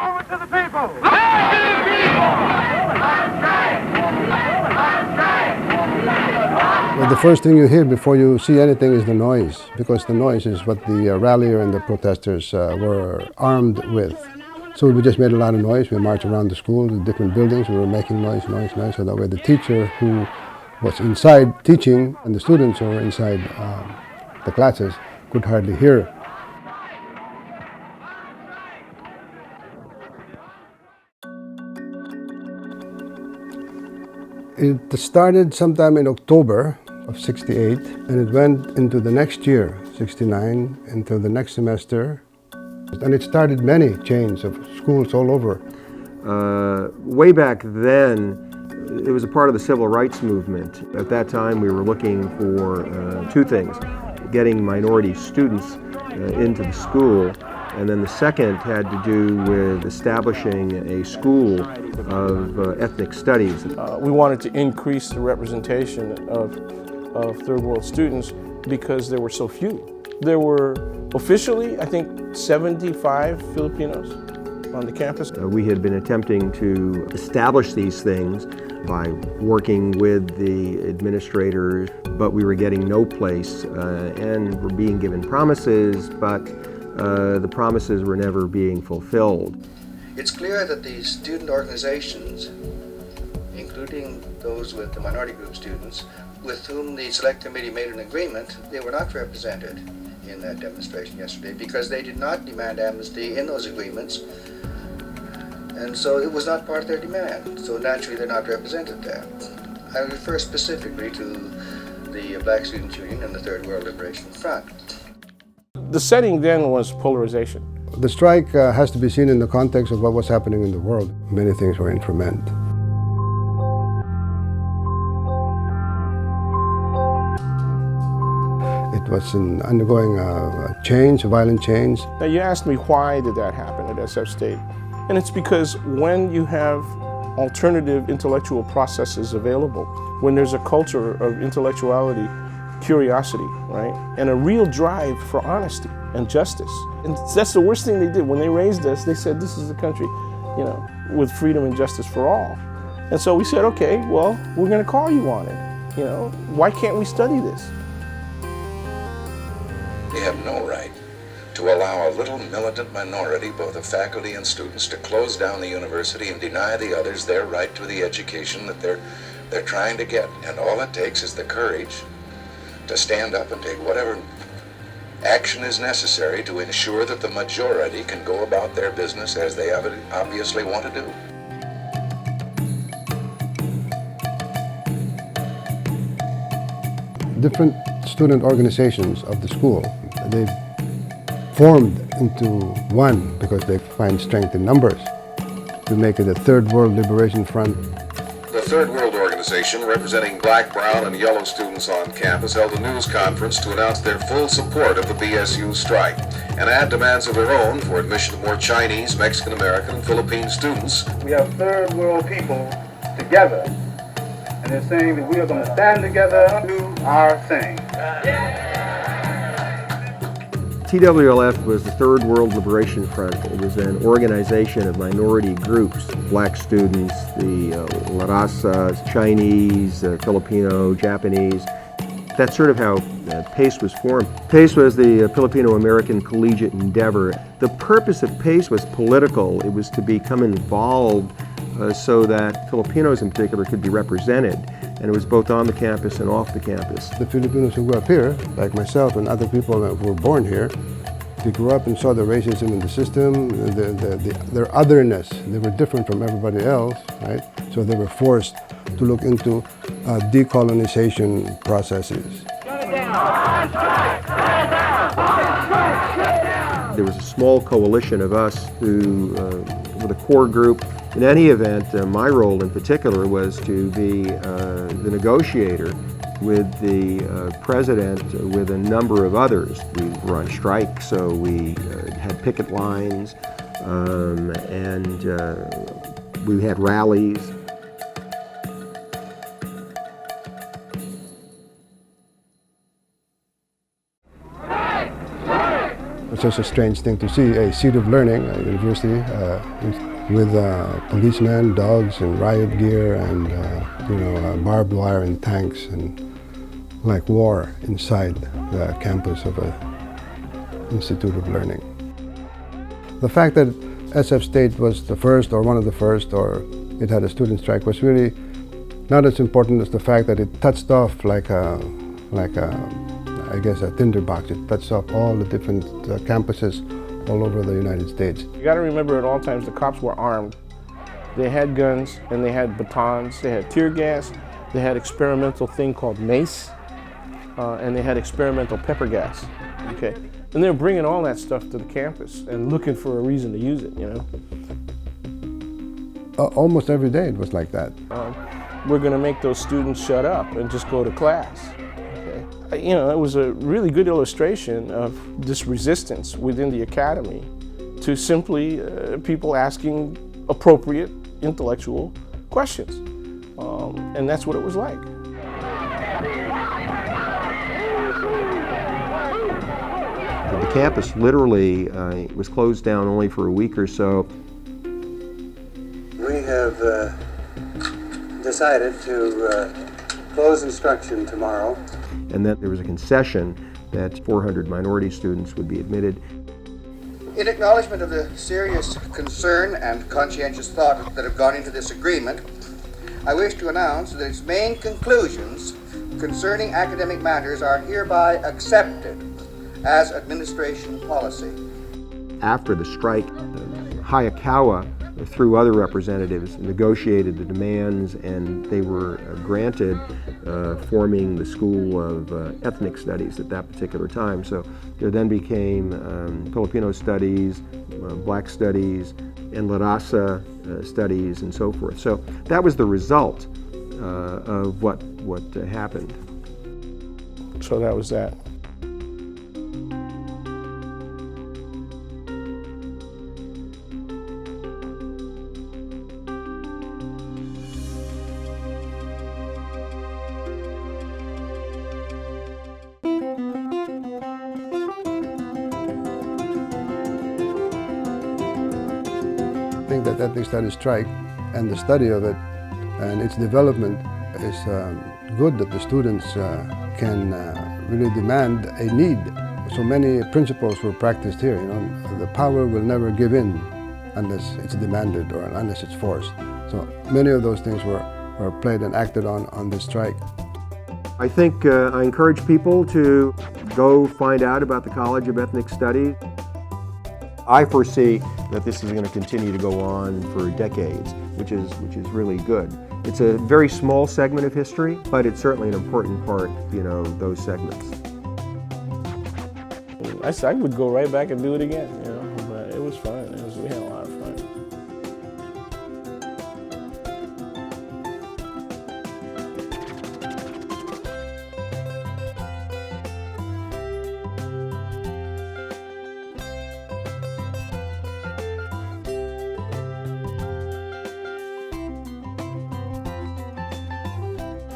Over to the people! Well, the first thing you hear before you see anything is the noise, because the noise is what the rallier and the protesters were armed with. So we just made a lot of noise. We marched around the school, the different buildings. We were making noise, so that way the teacher who was inside teaching and the students who were inside the classes could hardly hear. It started sometime in October of '68, and it went into the next year, '69, until the next semester. And it started many chains of schools all over. Way back then, it was a part of the civil rights movement. At that time, we were looking for two things: getting minority students into the school, and then the second had to do with establishing a school of ethnic studies. We wanted to increase the representation of third world students because there were so few. There were officially, I think, 75 Filipinos on the campus. We had been attempting to establish these things by working with the administrators, but we were getting no place and were being given promises, but the promises were never being fulfilled. It's clear that the student organizations, including those with the minority group students, with whom the select committee made an agreement, they were not represented in that demonstration yesterday because they did not demand amnesty in those agreements, and so it was not part of their demand, so naturally they're not represented there. I refer specifically to the Black Student Union and the Third World Liberation Front. The setting then was polarization. The strike has to be seen in the context of what was happening in the world. Many things were in ferment. It was undergoing a change, a violent change. Now you asked me why did that happen at SF State, and it's because when you have alternative intellectual processes available, when there's a culture of intellectuality, curiosity, right, and a real drive for honesty and justice. And that's the worst thing they did. When they raised us, they said, this is a country, you know, with freedom and justice for all. And so we said, okay, well, we're going to call you on it. You know, why can't we study this? We have no right to allow a little militant minority, both of faculty and students, to close down the university and deny the others their right to the education that they're trying to get. And all it takes is the courage to stand up and take whatever action is necessary to ensure that the majority can go about their business as they obviously want to do. Different student organizations of the school, they formed into one because they find strength in numbers to make it a Third World Liberation Front. The Third World Organization, representing black, brown, and yellow students on campus, held a news conference to announce their full support of the BSU strike and add demands of their own for admission of more Chinese, Mexican-American, and Philippine students. We have third world people together, and they're saying that we are going to stand together and do our thing. TWLF was the Third World Liberation Front. It was an organization of minority groups, black students, the La Raza, Chinese, Filipino, Japanese. That's sort of how PACE was formed. PACE was the Filipino-American Collegiate endeavor. The purpose of PACE was political. It was to become involved so that Filipinos in particular could be represented. And it was both on the campus and off the campus. The Filipinos who grew up here, like myself and other people who were born here, they grew up and saw the racism in the system, their otherness. They were different from everybody else, right? So they were forced to look into decolonization processes. There was a small coalition of us who, with a core group. In any event, my role in particular was to be the negotiator with the president, with a number of others. We were on strike, so we had picket lines, and we had rallies. just a strange thing to see a seat of learning, a university, with policemen, dogs, and riot gear, and barbed wire and tanks, and like war inside the campus of a institute of learning. The fact that SF State was the first, or one of the first, or it had a student strike was really not as important as the fact that it touched off like a I guess a tinderbox. It touched off all the different campuses all over the United States. You got to remember at all times the cops were armed. They had guns and they had batons. They had tear gas. They had experimental thing called mace, and they had experimental pepper gas. Okay, and they were bringing all that stuff to the campus and looking for a reason to use it. Almost every day it was like that. We're going to make those students shut up and just go to class. Okay? It was a really good illustration of this resistance within the academy to simply people asking appropriate intellectual questions. And that's what it was like. The campus literally was closed down only for a week or so. We have decided to close instruction tomorrow. And then there was a concession that 400 minority students would be admitted. In acknowledgement of the serious concern and conscientious thought that have gone into this agreement, I wish to announce that its main conclusions concerning academic matters are hereby accepted as administration policy. After the strike, Hayakawa, through other representatives, negotiated the demands, and they were granted forming the School of Ethnic Studies at that particular time. So there then became Filipino Studies, Black Studies, and La Raza Studies, and so forth. So that was the result of what happened. So that was that. I think that ethnic studies strike and the study of it and its development is good, that the students can really demand a need. So many principles were practiced here. The power will never give in unless it's demanded or unless it's forced. So many of those things were played and acted on this strike. I think I encourage people to go find out about the College of Ethnic Studies. I foresee that this is going to continue to go on for decades, which is really good. It's a very small segment of history, but it's certainly an important part, those segments. I would go right back and do it again, but it was fun.